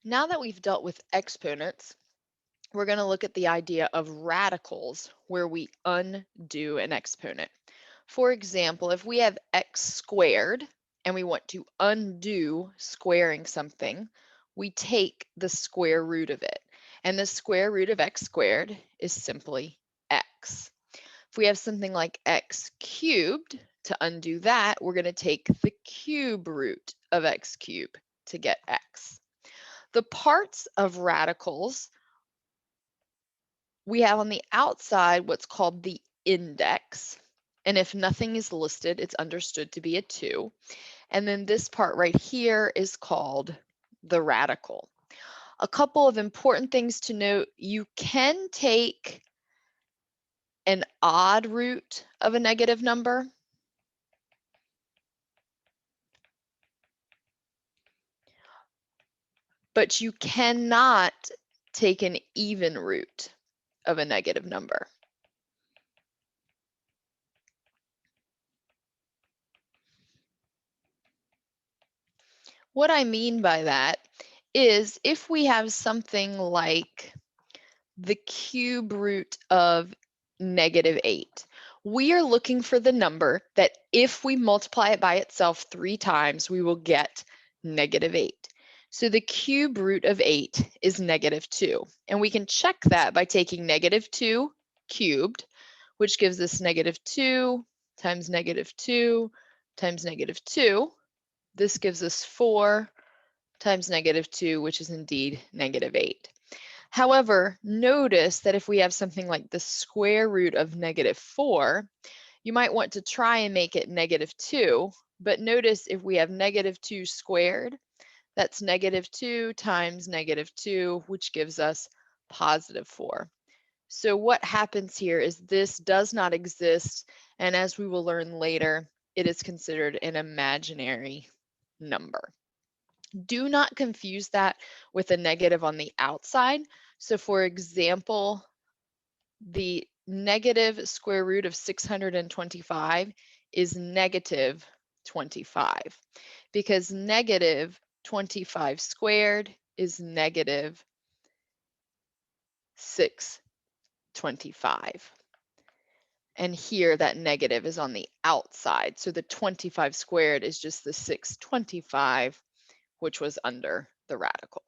Now that we've dealt with exponents, we're going to look at the idea of radicals where we undo an exponent. For example, if we have x squared and we want to undo squaring something, we take the square root of it. And the square root of x squared is simply x. If we have something like x cubed, to undo that, we're going to take the cube root of x cubed to get x. The parts of radicals, we have on the outside what's called the index. And if nothing is listed, it's understood to be a 2. And then this part right here is called the radical. A couple of important things to note: you can take an odd root of a negative number, but you cannot take an even root of a negative number. What I mean by that is if we have something like the cube root of -8, we are looking for the number that if we multiply it by itself 3 times, we will get -8. So the cube root of 8 is -2. And we can check that by taking -2 cubed, which gives us -2 times -2 times -2. This gives us 4 times -2, which is indeed -8. However, notice that if we have something like the square root of -4, you might want to try and make it -2, but notice if we have -2 squared, that's -2 times -2, which gives us +4. So what happens here is this does not exist, and as we will learn later, it is considered an imaginary number. Do not confuse that with a negative on the outside. So for example, the negative square root of 625 is -25, because -25 squared is -625. And here that negative is on the outside. So the 25 squared is just the 625, which was under the radical.